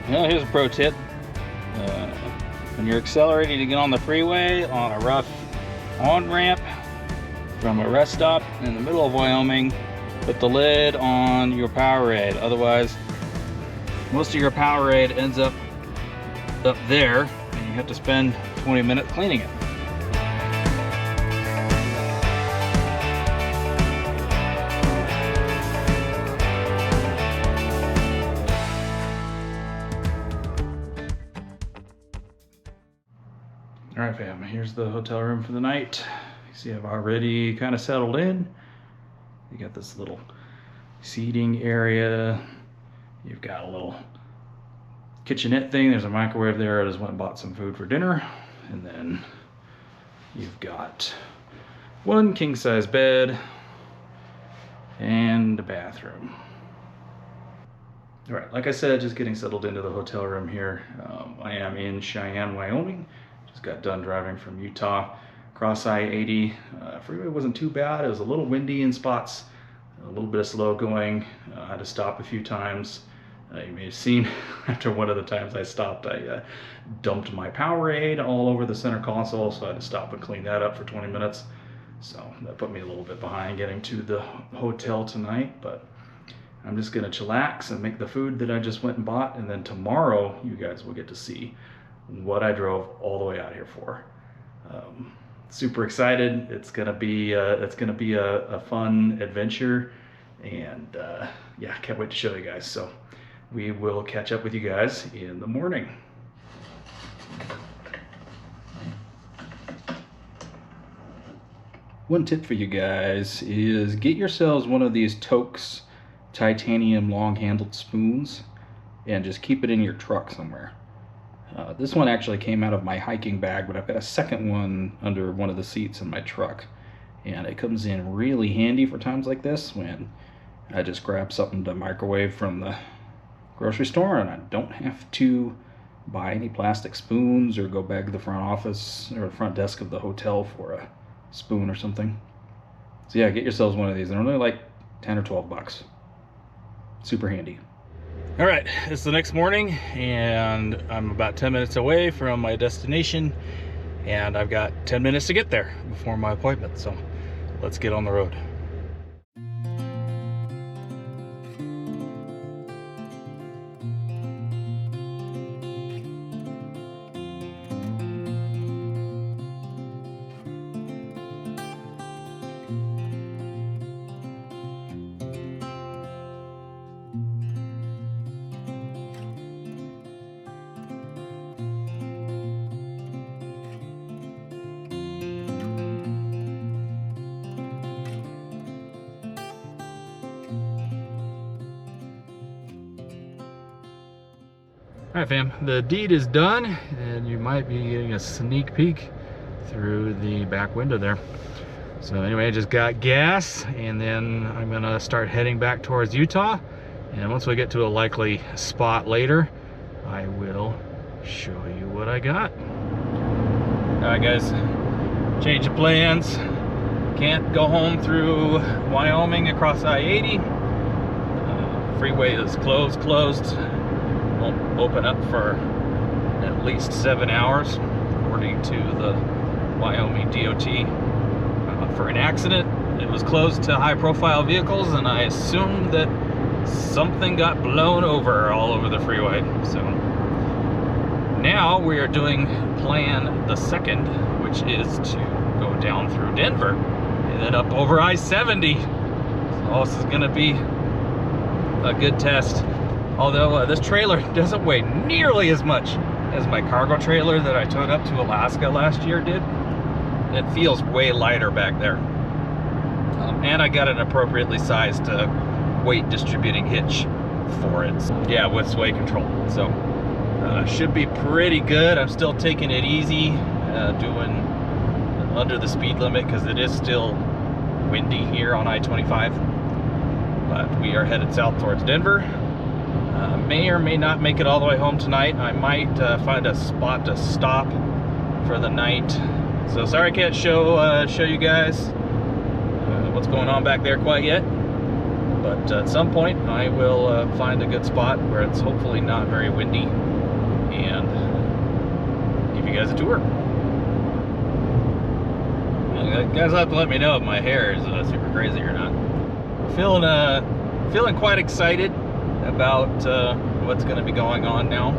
Well, here's a pro tip. When you're accelerating to get on the freeway on a rough on-ramp from a rest stop in the middle of Wyoming, put the lid on your Powerade. Otherwise, most of your Powerade ends up there, and you have to spend 20 minutes cleaning it. All right, fam, here's the hotel room for the night. You see I've already kind of settled in. You got this little seating area. You've got a little kitchenette thing. There's a microwave there. I just went and bought some food for dinner. And then you've got one king-size bed and a bathroom. All right, like I said, just getting settled into the hotel room here. I am in Cheyenne, Wyoming. Just got done driving from Utah across I-80. Freeway wasn't too bad. It was a little windy in spots, a little bit of slow going. I had to stop a few times. You may have seen after one of the times I stopped, I dumped my Powerade all over the center console, so I had to stop and clean that up for 20 minutes. So that put me a little bit behind getting to the hotel tonight, but I'm just gonna chillax and make the food that I just went and bought, and then tomorrow you guys will get to see what I drove all the way out here for. Super excited. It's gonna be a fun adventure, and yeah, can't wait to show you guys. So we will catch up with you guys in the morning. One tip for you guys is get yourselves one of these Tokes titanium long-handled spoons and just keep it in your truck somewhere. This one actually came out of my hiking bag, but I've got a second one under one of the seats in my truck, and it comes in really handy for times like this when I just grab something to microwave from the grocery store and I don't have to buy any plastic spoons or go back to the front office or the front desk of the hotel for a spoon or something. So yeah, get yourselves one of these. They're only like 10 or 12 bucks. Super handy. All right, it's the next morning and I'm about 10 minutes away from my destination, and I've got 10 minutes to get there before my appointment. So let's get on the road. All right, fam, the deed is done, and you might be getting a sneak peek through the back window there. So anyway, I just got gas, and then I'm gonna start heading back towards Utah. And once we get to a likely spot later, I will show you what I got. All right, guys, change of plans. Can't go home through Wyoming across I-80. Freeway is closed. Won't open up for at least 7 hours, according to the Wyoming DOT. For an accident, it was closed to high-profile vehicles, and I assumed that something got blown over all over the freeway. So now we are doing plan the second, which is to go down through Denver and then up over I-70. So this is going to be a good test. Although this trailer doesn't weigh nearly as much as my cargo trailer that I towed up to Alaska last year did. It feels way lighter back there. And I got an appropriately sized weight distributing hitch for it. So, yeah, with sway control. So should be pretty good. I'm still taking it easy, doing under the speed limit because it is still windy here on I-25. But we are headed south towards Denver. May or may not make it all the way home tonight. I might find a spot to stop for the night. So sorry I can't show you guys what's going on back there quite yet. But at some point I will find a good spot where it's hopefully not very windy and give you guys a tour. You guys have to let me know if my hair is super crazy or not. Feeling quite excited about what's going to be going on now.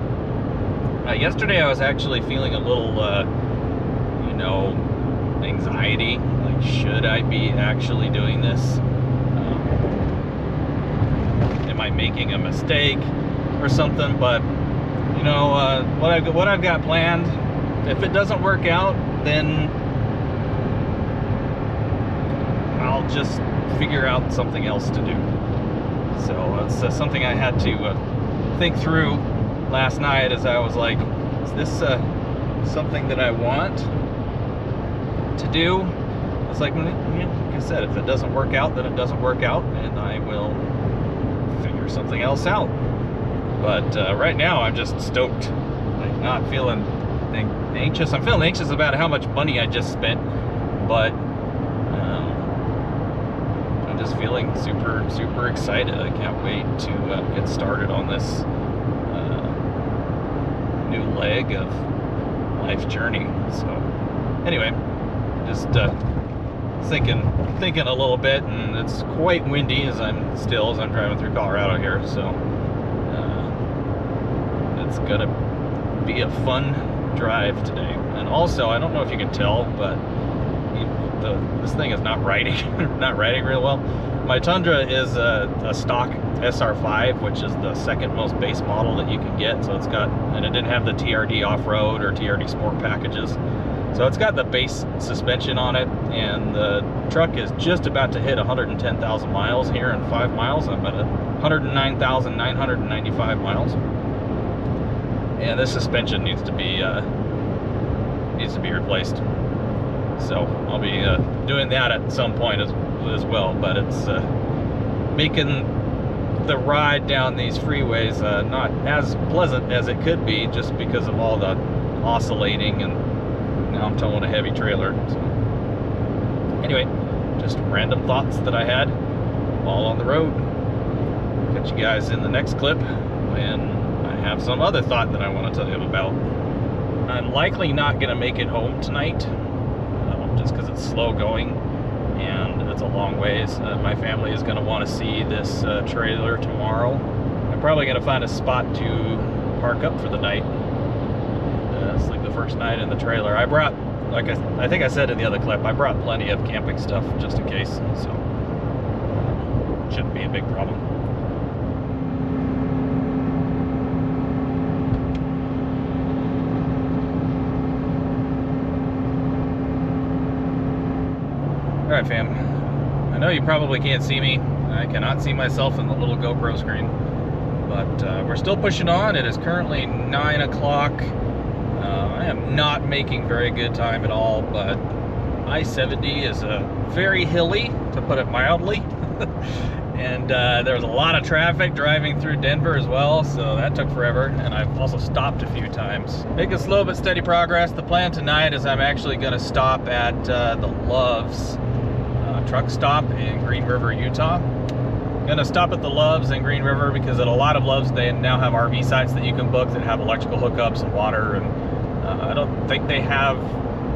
Yesterday I was actually feeling a little, you know, anxiety. Like, should I be actually doing this? Am I making a mistake or something? But you know, what I've got planned, if it doesn't work out, then I'll just figure out something else to do. So it's something I had to think through last night, as I was like, is this something that I want to do? It's like, you know, like I said, if it doesn't work out, then it doesn't work out, and I will figure something else out. But right now I'm just stoked, like, not feeling anxious. I'm feeling anxious about how much money I just spent, but I'm just feeling super excited. I can't wait to get started on this new leg of life's journey. So anyway, just thinking a little bit, and it's quite windy as I'm driving through Colorado here, so it's gonna be a fun drive today. And also, I don't know if you can tell, but this thing is not riding real well. My Tundra is a stock SR5, which is the second most base model that you can get. So it's got, and it didn't have the TRD off-road or TRD sport packages. So it's got the base suspension on it, and the truck is just about to hit 110,000 miles here in 5 miles. I'm at 109,995 miles. And this suspension needs to be replaced. So I'll be doing that at some point as well. But it's making the ride down these freeways not as pleasant as it could be, just because of all the oscillating, and now I'm towing a heavy trailer. So anyway, just random thoughts that I had while on the road. Catch you guys in the next clip when I have some other thought that I want to tell you about. I'm likely not going to make it home tonight, just because it's slow going and it's a long ways. My family is going to want to see this trailer tomorrow. I'm probably going to find a spot to park up for the night, sleep the first night in the trailer. I brought, like I think I said in the other clip, I brought plenty of camping stuff just in case, so shouldn't be a big problem. Alright fam, I know you probably can't see me. I cannot see myself in the little GoPro screen, but we're still pushing on. It is currently 9 o'clock. I am not making very good time at all, but I-70 is very hilly, to put it mildly. And there's a lot of traffic driving through Denver as well, so that took forever. And I've also stopped a few times. Making slow but steady progress. The plan tonight is I'm actually going to stop at the Loves truck stop in Green River, Utah. I'm going to stop at the Loves in Green River because at a lot of Loves they now have RV sites that you can book that have electrical hookups and water, and I don't think they have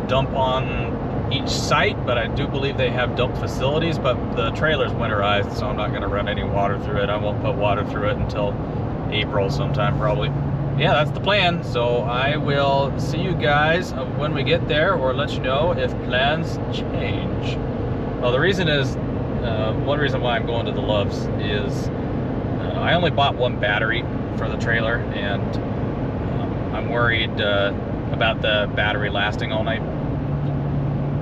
dump on each site, but I do believe they have dump facilities. But the trailer's winterized, so I'm not going to run any water through it. I won't put water through it until April sometime probably. Yeah, that's the plan. So I will see you guys when we get there, or let you know if plans change. Well, the reason is, one reason why I'm going to the Loves is I only bought one battery for the trailer, and I'm worried about the battery lasting all night.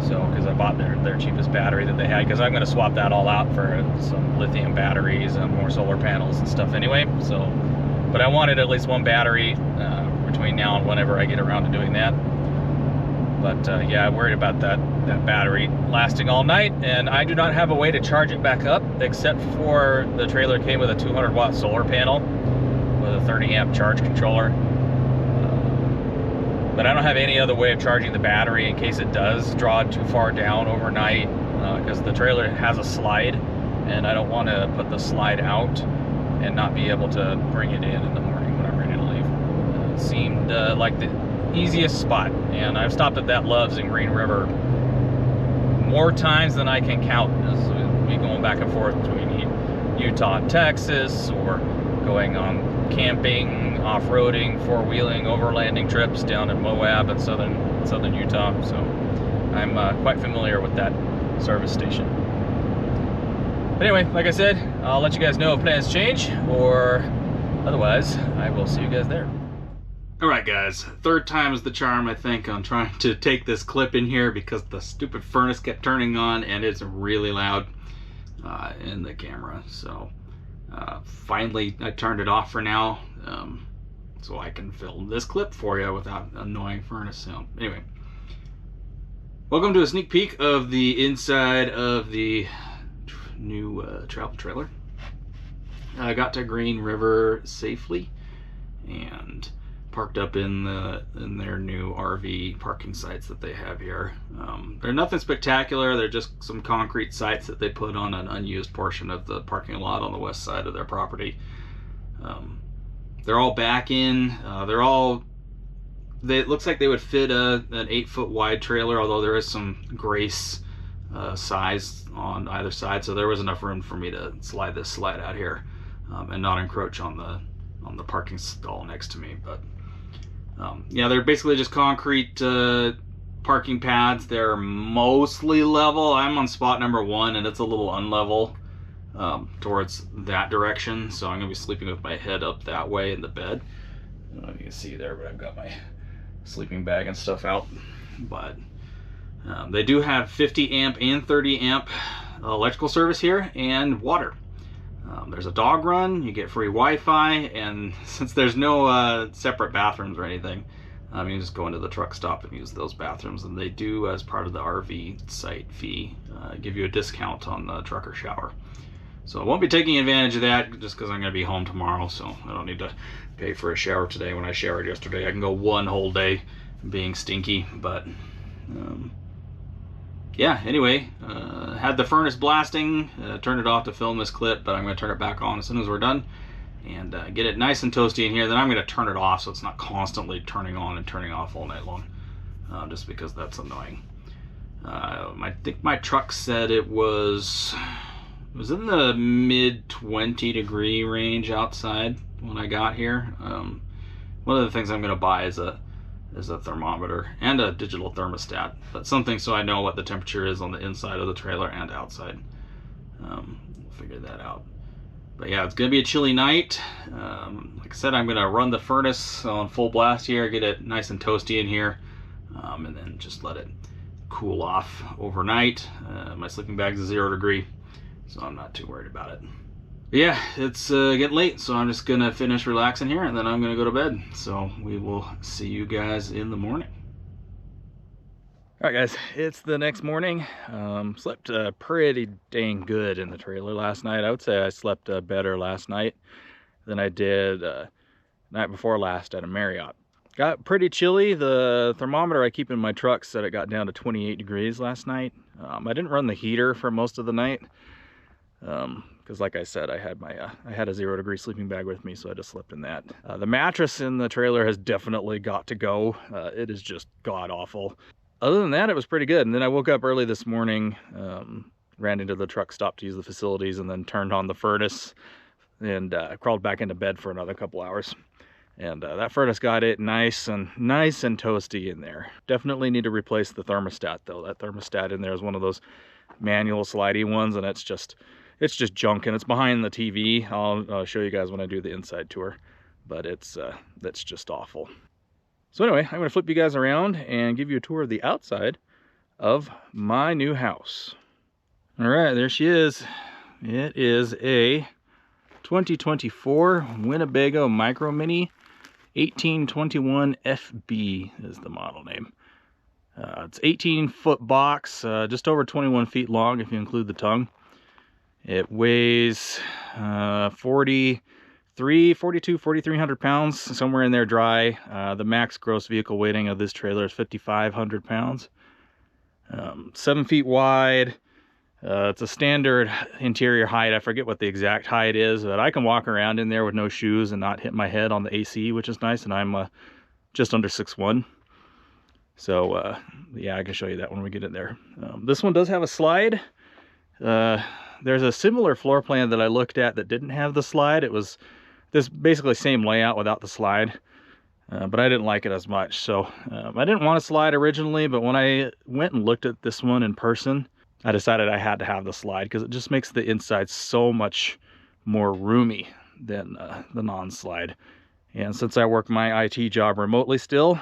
So, because I bought their cheapest battery that they had, because I'm going to swap that all out for some lithium batteries and more solar panels and stuff anyway. So, but I wanted at least one battery between now and whenever I get around to doing that. But yeah, I'm worried about that battery lasting all night, and I do not have a way to charge it back up, except for the trailer came with a 200-watt solar panel with a 30-amp charge controller. But I don't have any other way of charging the battery in case it does draw too far down overnight, because the trailer has a slide, and I don't want to put the slide out and not be able to bring it in the morning when I'm ready to leave. It seemed like the easiest spot, and I've stopped at that Love's in Green River more times than I can count, as we going back and forth between Utah and Texas, or going on camping, off-roading, four-wheeling, overlanding trips down in Moab and southern Utah. So I'm quite familiar with that service station. But anyway, like I said, I'll let you guys know if plans change, or otherwise I will see you guys there. Alright guys, third time is the charm, I think, on trying to take this clip in here, because the stupid furnace kept turning on and it's really loud in the camera. So finally I turned it off for now, so I can film this clip for you without annoying furnace sound. Anyway, welcome to a sneak peek of the inside of the new travel trailer. I got to Green River safely and parked up in their new RV parking sites that they have here. They're nothing spectacular. They're just some concrete sites that they put on an unused portion of the parking lot on the west side of their property. They're all back in. It looks like they would fit an 8-foot wide trailer, although there is some grace size on either side, so there was enough room for me to slide this slide out here and not encroach on the parking stall next to me. But yeah, they're basically just concrete parking pads. They're mostly level. I'm on spot number 1 and it's a little unlevel towards that direction, so I'm gonna be sleeping with my head up that way in the bed. I don't know if you can see there, but I've got my sleeping bag and stuff out. But they do have 50 amp and 30 amp electrical service here, and water. There's a dog run, you get free Wi-Fi, and since there's no separate bathrooms or anything, you can just go into the truck stop and use those bathrooms. And they do, as part of the RV site fee, give you a discount on the trucker shower. So I won't be taking advantage of that just because I'm going to be home tomorrow, so I don't need to pay for a shower today. When I showered yesterday, I can go one whole day being stinky. But yeah, anyway, had the furnace blasting, turned it off to film this clip, but I'm going to turn it back on as soon as we're done and get it nice and toasty in here. Then I'm going to turn it off so it's not constantly turning on and turning off all night long, just because that's annoying. I think my truck said it was in the mid 20-degree range outside when I got here. One of the things I'm going to buy is a thermometer and a digital thermostat, but something so I know what the temperature is on the inside of the trailer and outside. We'll figure that out. But yeah, it's gonna be a chilly night. Like I said, I'm gonna run the furnace on full blast here, get it nice and toasty in here, and then just let it cool off overnight. My sleeping bag's 0 degree, so I'm not too worried about it. Yeah, it's getting late, so I'm just gonna finish relaxing here and then I'm gonna go to bed. So we will see you guys in the morning. All right guys, it's the next morning. Slept pretty dang good in the trailer last night. I would say I slept better last night than I did night before last at a Marriott. Got pretty chilly. The thermometer I keep in my truck said it got down to 28 degrees last night. I didn't run the heater for most of the night. Because like I said, I had a 0 degree sleeping bag with me, so I just slept in that. The mattress in the trailer has definitely got to go. It is just god awful. Other than that, it was pretty good. And then I woke up early this morning, ran into the truck stop to use the facilities, and then turned on the furnace and crawled back into bed for another couple hours. And that furnace got it nice and toasty in there. Definitely need to replace the thermostat though. That thermostat in there is one of those manual slidey ones, and it's just junk, and it's behind the TV. I'll show you guys when I do the inside tour, but that's just awful. So anyway, I'm gonna flip you guys around and give you a tour of the outside of my new house. All right, there she is. It is a 2024 Winnebago Micro Mini 1821 FB is the model name. It's 18-foot box, just over 21 feet long if you include the tongue. It weighs 4,300 pounds, somewhere in there dry. The max gross vehicle weighting of this trailer is 5,500 pounds. 7 feet wide, It's a standard interior height. I forget what the exact height is, but I can walk around in there with no shoes and not hit my head on the AC, which is nice. And I'm just under 6'1". So yeah, I can show you that when we get in there. This one does have a slide. There's a similar floor plan that I looked at that didn't have the slide. It was this basically same layout without the slide, but I didn't like it as much. So I didn't want a slide originally, but when I went and looked at this one in person, I decided I had to have the slide because it just makes the inside so much more roomy than the non-slide. And since I work my IT job remotely still,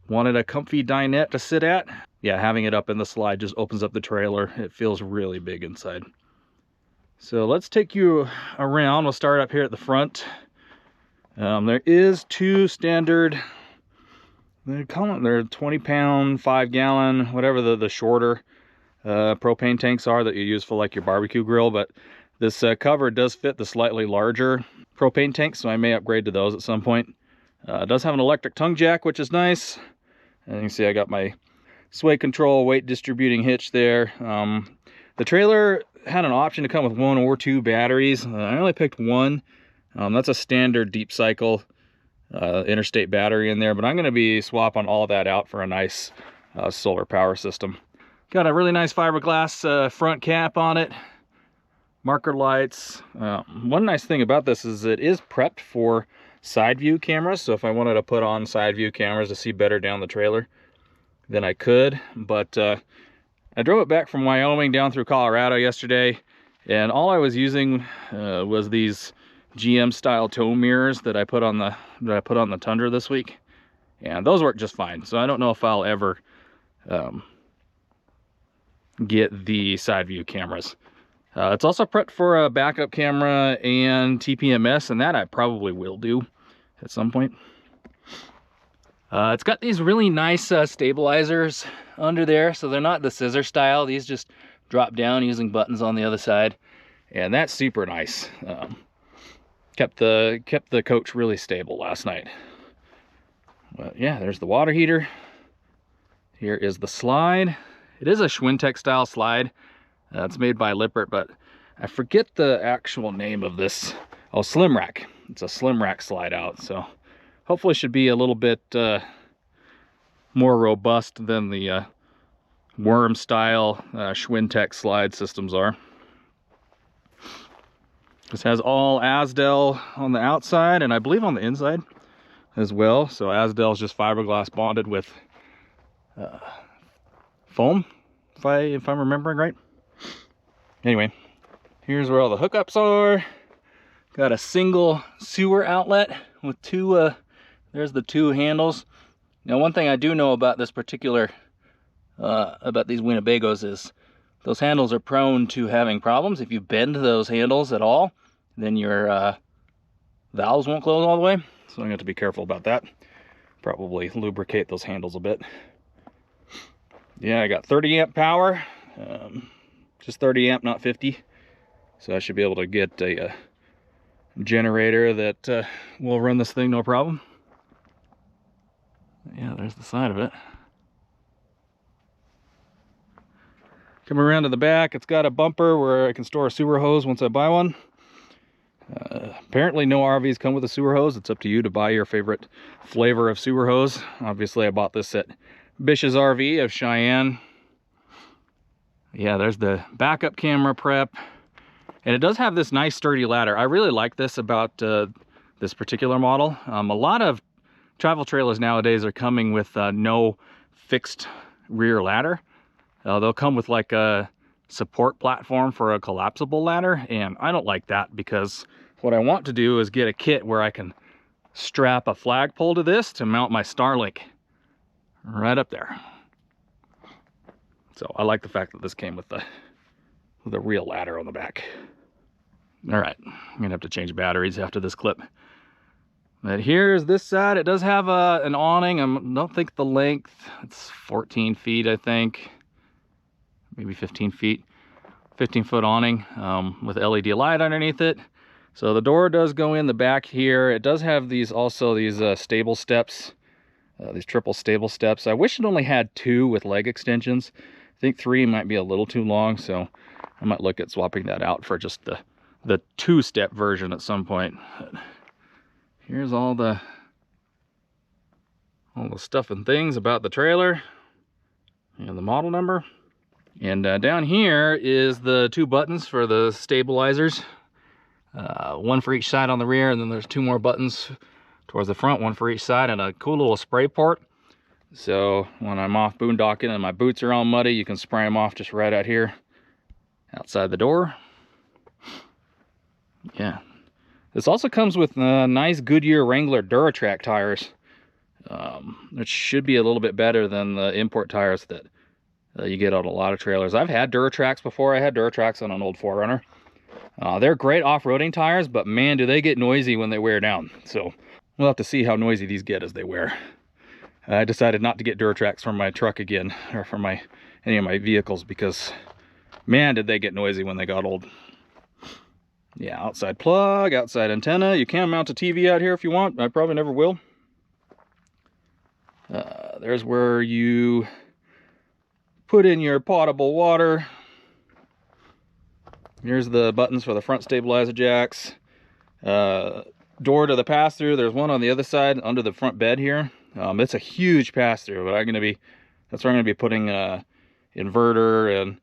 wanted a comfy dinette to sit at. Yeah, having it up in the slide just opens up the trailer. It feels really big inside. So let's take you around. We'll start up here at the front. There is two standard, they're 20-pound, 5-gallon, whatever the shorter propane tanks are that you use for like your barbecue grill, but this cover does fit the slightly larger propane tank, so I may upgrade to those at some point. It does have an electric tongue jack, which is nice. And you can see I got my sway control weight distributing hitch there. The trailer had an option to come with 1 or 2 batteries. I only picked 1. That's a standard deep cycle interstate battery in there, but I'm going to be swapping all that out for a nice solar power system. Got a really nice fiberglass front cap on it. Marker lights. One nice thing about this is it is prepped for side view cameras, so if I wanted to put on side view cameras to see better down the trailer, then I could. But I drove it back from Wyoming down through Colorado yesterday, and all I was using was these GM style tow mirrors that I put on the Tundra this week, and those work just fine. So I don't know if I'll ever get the side view cameras. It's also prepped for a backup camera and TPMS, and that I probably will do at some point. It's got these really nice stabilizers under there, so they're not the scissor style. These just drop down using buttons on the other side, and that's super nice. Kept the coach really stable last night. But yeah, there's the water heater. Here is the slide. It is a Schwintek style slide. It's made by Lippert, but I forget the actual name of this. Oh, Slim Rack. It's a Slim Rack slide out, so hopefully should be a little bit more robust than the worm style Schwintek slide systems are. This has all Azdel on the outside, and I believe on the inside as well. So Azdel is just fiberglass bonded with foam, if I'm remembering right. Anyway, here's where all the hookups are. Got a single sewer outlet with two, there's the 2 handles. Now, one thing I do know about this particular, about these Winnebagos is those handles are prone to having problems. If you bend those handles at all, then your valves won't close all the way. So I'm going to have to be careful about that. Probably lubricate those handles a bit. Yeah, I got 30 amp power. Just 30 amp, not 50. So I should be able to get a generator that will run this thing no problem. Yeah, there's the side of it. Coming around to the back, it's got a bumper where I can store a sewer hose once I buy one. Apparently no RVs come with a sewer hose. It's up to you to buy your favorite flavor of sewer hose. Obviously I bought this at Bish's RV of Cheyenne. Yeah, there's the backup camera prep. And it does have this nice sturdy ladder. I really like this about this particular model. A lot of travel trailers nowadays are coming with no fixed rear ladder. They'll come with like a support platform for a collapsible ladder, and I don't like that because what I want to do is get a kit where I can strap a flagpole to this to mount my Starlink right up there. So I like the fact that this came with the real ladder on the back. All right, I'm gonna have to change batteries after this clip. But here's this side. It does have an awning. I don't think the length, it's 14 feet, I think. Maybe 15 feet. 15-foot awning with LED light underneath it. So the door does go in the back here. It does have these stable steps, these triple stable steps. I wish it only had 2 with leg extensions. I think 3 might be a little too long, so I might look at swapping that out for just the two-step version at some point. But here's all the stuff and things about the trailer and the model number. And down here is the 2 buttons for the stabilizers. One for each side on the rear, and then there's 2 more buttons towards the front, one for each side, and a cool little spray port. So when I'm off boondocking and my boots are all muddy, you can spray them off just right out here outside the door. Yeah. This also comes with nice Goodyear Wrangler Duratrack tires, which should be a little bit better than the import tires that you get on a lot of trailers. I've had Duratracks before. I had Duratracks on an old 4Runner. They're great off-roading tires, but man, do they get noisy when they wear down. So we'll have to see how noisy these get as they wear. I decided not to get Duratracks for my truck again, or for any of my vehicles, because man, did they get noisy when they got old. Yeah, outside plug, outside antenna. You can mount a TV out here if you want. I probably never will. There's where you put in your potable water. Here's the buttons for the front stabilizer jacks. Door to the pass-through. There's one on the other side under the front bed here. It's a huge pass-through, but that's where I'm gonna be putting inverter and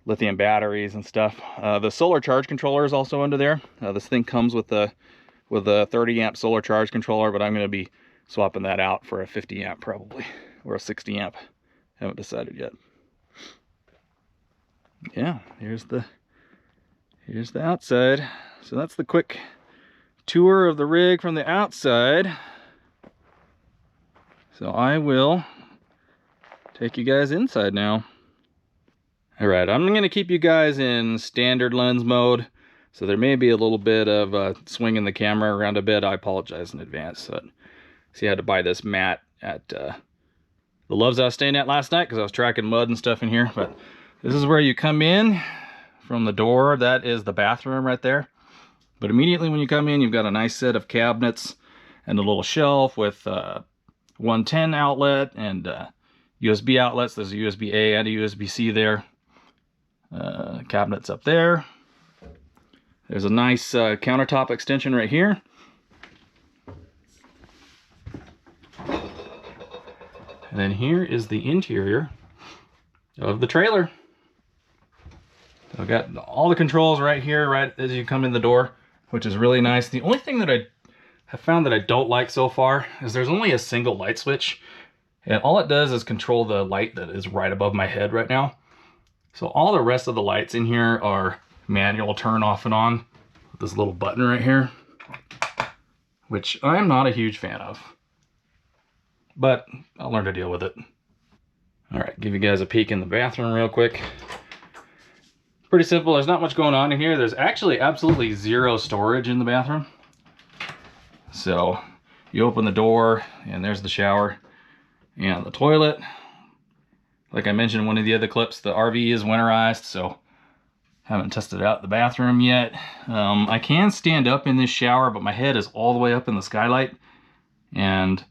lithium batteries and stuff. The solar charge controller is also under there. This thing comes with a 30 amp solar charge controller, but I'm gonna be swapping that out for a 50 amp probably, or a 60 amp. Haven't decided yet. Yeah, here's the outside. So that's the quick tour of the rig from the outside. So I will take you guys inside now. All right, I'm gonna keep you guys in standard lens mode. So there may be a little bit of swinging the camera around a bit. I apologize in advance. But see, I had to buy this mat at the Loves I was staying at last night because I was tracking mud and stuff in here. But this is where you come in from the door. That is the bathroom right there. But immediately when you come in, you've got a nice set of cabinets and a little shelf with 110 outlet and USB outlets. There's a USB-A and a USB-C there. Cabinets up there. There's a nice countertop extension right here. And then here is the interior of the trailer. So I've got all the controls right here, right as you come in the door, which is really nice. The only thing that I have found that I don't like so far is there's only a single light switch. And all it does is control the light that is right above my head right now. So all the rest of the lights in here are manual turn off and on with this little button right here, which I'm not a huge fan of, but I'll learn to deal with it. All right, give you guys a peek in the bathroom real quick. Pretty simple. There's not much going on in here. There's actually absolutely zero storage in the bathroom. So you open the door and there's the shower and the toilet. Like I mentioned in one of the other clips, the RV is winterized, so haven't tested out the bathroom yet. I can stand up in this shower, but my head is all the way up in the skylight. And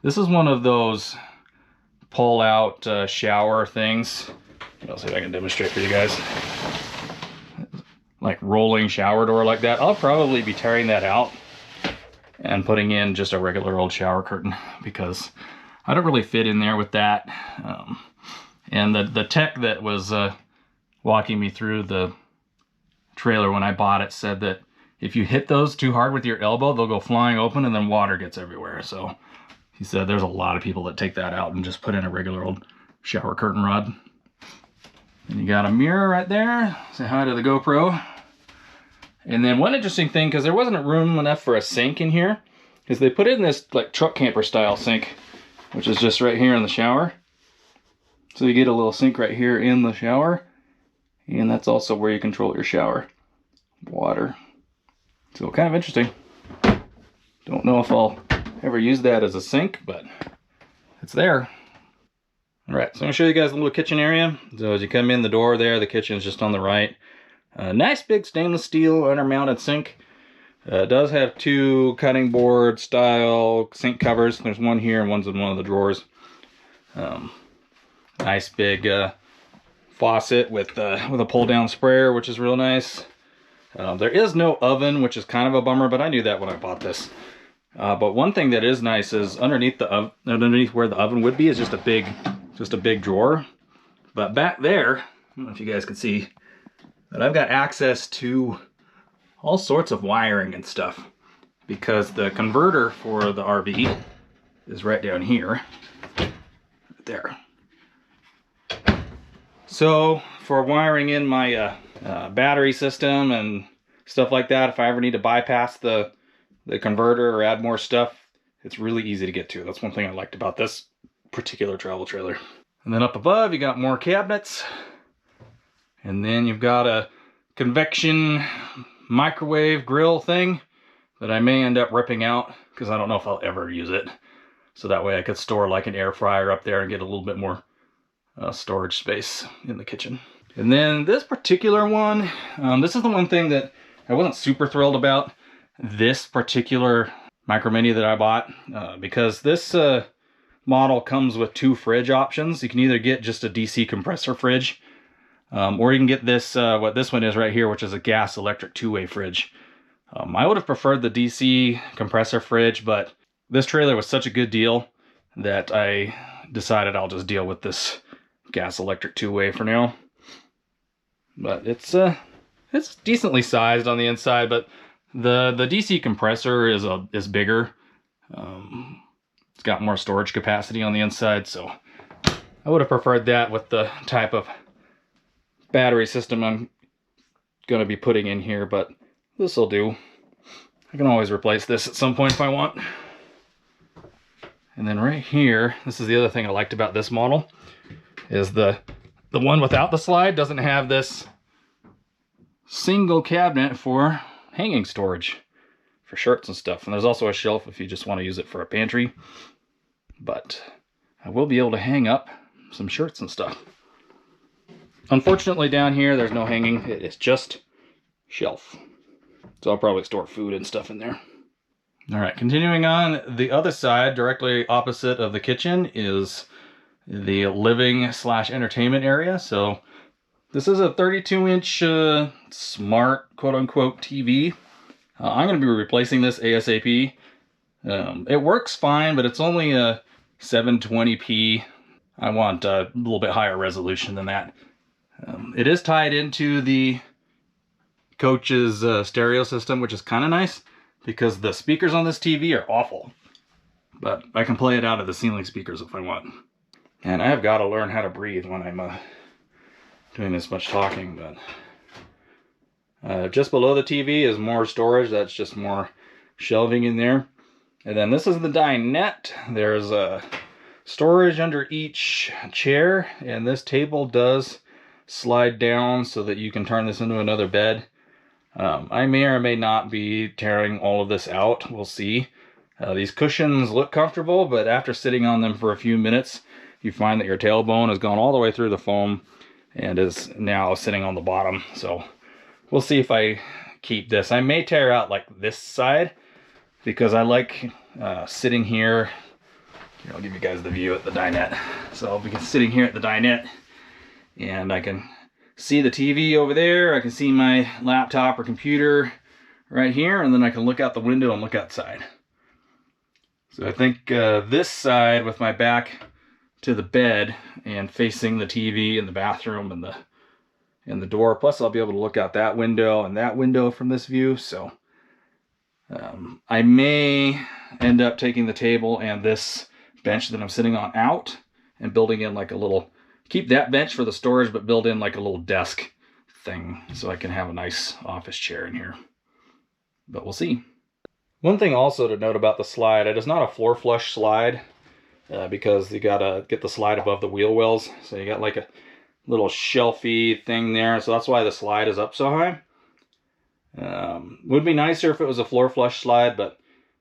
this is one of those pull out shower things. I'll see if I can demonstrate for you guys. Like rolling shower door like that. I'll probably be tearing that out and putting in just a regular old shower curtain because I don't really fit in there with that. And the tech that was walking me through the trailer when I bought it said that if you hit those too hard with your elbow, they'll go flying open and then water gets everywhere. So he said there's a lot of people that take that out and just put in a regular old shower curtain rod. And you got a mirror right there. Say hi to the GoPro. And then one interesting thing, because there wasn't room enough for a sink in here, is they put in this like truck camper style sink, which is just right here in the shower. So you get a little sink right here in the shower, and that's also where you control your shower water. So kind of interesting. Don't know if I'll ever use that as a sink, but it's there. All right, so I'm gonna show you guys a little kitchen area. So as you come in the door there, the kitchen is just on the right. Nice big stainless steel undermounted sink. It does have 2 cutting board style sink covers. There's one here and one's in one of the drawers. Nice big faucet with a pull down sprayer, which is real nice. There is no oven, which is kind of a bummer, but I knew that when I bought this. But one thing that is nice is underneath where the oven would be is just a big drawer. But back there, I don't know if you guys can see, but I've got access to all sorts of wiring and stuff, because the converter for the RV is right down here, right there. So for wiring in my battery system and stuff like that, if I ever need to bypass the converter or add more stuff, it's really easy to get to. That's one thing I liked about this particular travel trailer. And then up above, you got more cabinets. And then you've got a convection microwave grill thing that I may end up ripping out because I don't know if I'll ever use it. So that way I could store like an air fryer up there and get a little bit more storage space in the kitchen. And then this particular one, this is the one thing that I wasn't super thrilled about. This particular Micro Mini that I bought, because this model comes with 2 fridge options. You can either get just a DC compressor fridge, or you can get this, what this one is right here, which is a gas electric 2-way fridge. I would have preferred the DC compressor fridge, but this trailer was such a good deal that I decided I'll just deal with this gas electric 2-way for now. But it's decently sized on the inside, but the DC compressor is bigger. It's got more storage capacity on the inside, so I would have preferred that with the type of battery system I'm going to be putting in here, but this will do. I can always replace this at some point if I want. And then right here, this is the other thing I liked about this model, is the one without the slide doesn't have this single cabinet for hanging storage for shirts and stuff. And there's also a shelf if you just want to use it for a pantry. But I will be able to hang up some shirts and stuff. Unfortunately down here there's no hanging, it is just shelf. So I'll probably store food and stuff in there. Alright, continuing on, the other side, directly opposite of the kitchen, is the living / entertainment area. So this is a 32-inch smart, quote-unquote, TV. I'm going to be replacing this ASAP. It works fine, but it's only a 720p. I want a little bit higher resolution than that. It is tied into the coach's stereo system, which is kind of nice, because the speakers on this TV are awful. But I can play it out of the ceiling speakers if I want. And I've got to learn how to breathe when I'm doing this much talking. But just below the TV is more storage. That's just more shelving in there. And then this is the dinette. There's a storage under each chair, and this table does slide down so that you can turn this into another bed. I may or may not be tearing all of this out. We'll see. These cushions look comfortable, but after sitting on them for a few minutes, you find that your tailbone has gone all the way through the foam and is now sitting on the bottom. So we'll see if I keep this. I may tear out like this side because I like sitting here. Here, I'll give you guys the view at the dinette. So I'll be sitting here at the dinette and I can see the TV over there. I can see my laptop or computer right here, and then I can look out the window and look outside. So I think this side with my back to the bed and facing the TV and the bathroom and the door, plus I'll be able to look out that window and that window from this view. So I may end up taking the table and this bench that I'm sitting on out and building in like a little, keep that bench for the storage, but build in like a little desk thing so I can have a nice office chair in here. But we'll see. One thing also to note about the slide, it is not a floor flush slide because you gotta get the slide above the wheel wells. So you got like a little shelfy thing there. So that's why the slide is up so high. Would be nicer if it was a floor flush slide, but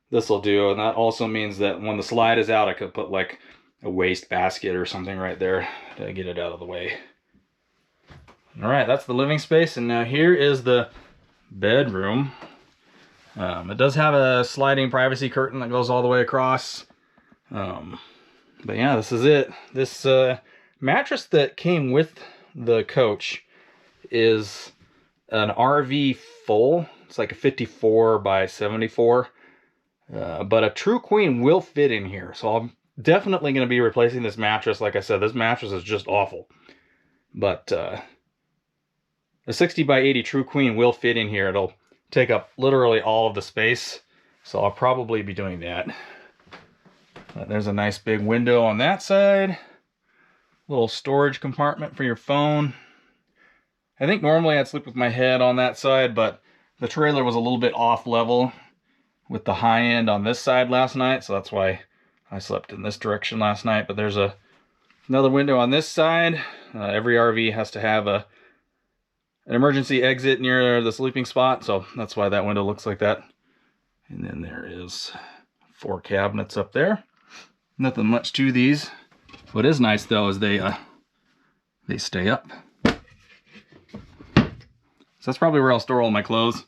this will do. And that also means that when the slide is out, I could put like a waste basket or something right there to get it out of the way. All right, that's the living space. And now here is the bedroom. It does have a sliding privacy curtain that goes all the way across. But yeah, this is it. This mattress that came with the coach is an RV full. It's like a 54 by 74. But a true queen will fit in here. So I'm definitely going to be replacing this mattress. Like I said, this mattress is just awful. But a 60 by 80 true queen will fit in here. It'll take up literally all of the space. So I'll probably be doing that. There's a nice big window on that side. Little storage compartment for your phone. I think normally I'd sleep with my head on that side, but the trailer was a little bit off level with the high end on this side last night, so that's why I slept in this direction last night. But there's another window on this side. Every RV has to have an emergency exit near the sleeping spot, so that's why that window looks like that. And then there is 4 cabinets up there. Nothing much to these. What is nice though is they stay up. So that's probably where I'll store all my clothes.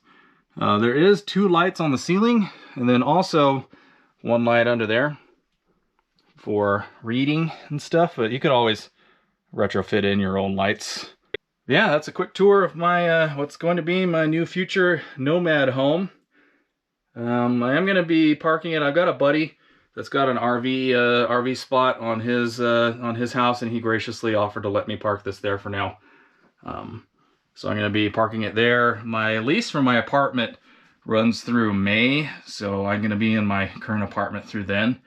There is 2 lights on the ceiling, and then also 1 light under there for reading and stuff, but you could always retrofit in your own lights. Yeah, that's a quick tour of my what's going to be my new future nomad home. I am going to be parking it. I've got a buddy that's got an RV spot on his house, and he graciously offered to let me park this there for now. So I'm going to be parking it there. My lease for my apartment runs through May, so I'm going to be in my current apartment through then.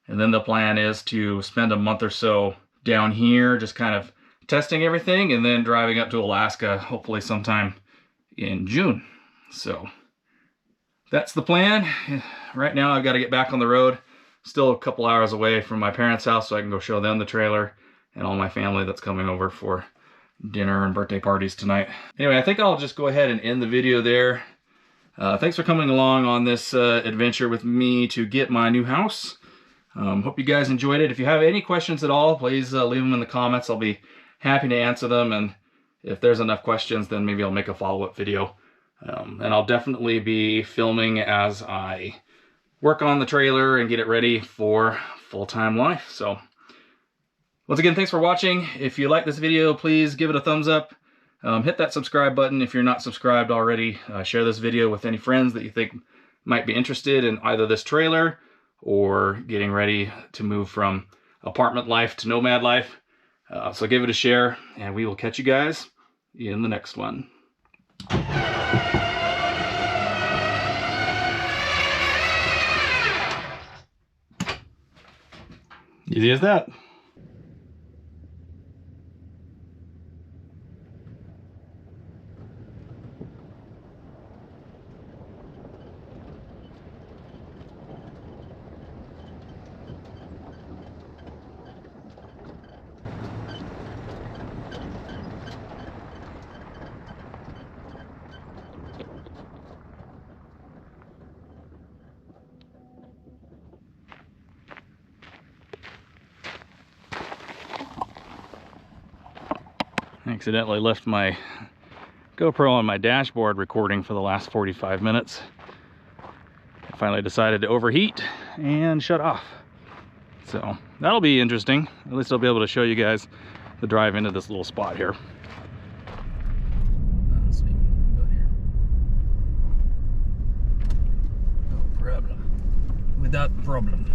And then the plan is to spend a month or so down here, just kind of testing everything, and then driving up to Alaska, hopefully sometime in June. So that's the plan. Right now I've got to get back on the road. Still a couple hours away from my parents' house, so I can go show them the trailer and all my family that's coming over for dinner and birthday parties tonight. Anyway, I think I'll just go ahead and end the video there. Thanks for coming along on this adventure with me to get my new house. Hope you guys enjoyed it. If you have any questions at all, please leave them in the comments. I'll be happy to answer them, and if there's enough questions, then maybe I'll make a follow-up video. And I'll definitely be filming as I work on the trailer and get it ready for full-time life. So once again, thanks for watching. If you like this video, please give it a thumbs up. Hit that subscribe button if you're not subscribed already. Share this video with any friends that you think might be interested in either this trailer or getting ready to move from apartment life to nomad life. So give it a share, and we will catch you guys in the next one. Easy as that. Accidentally left my GoPro on my dashboard recording for the last 45 minutes. I finally decided to overheat and shut off. So that'll be interesting. At least I'll be able to show you guys the drive into this little spot here. No problem. Without problem.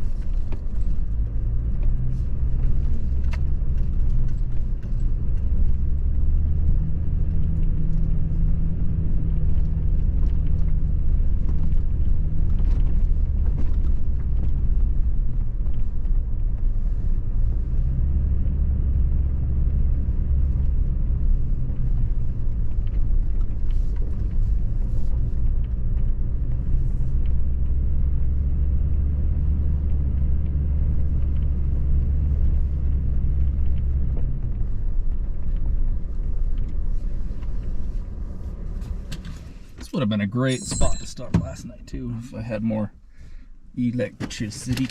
Would have been a great spot to start last night too if I had more electricity.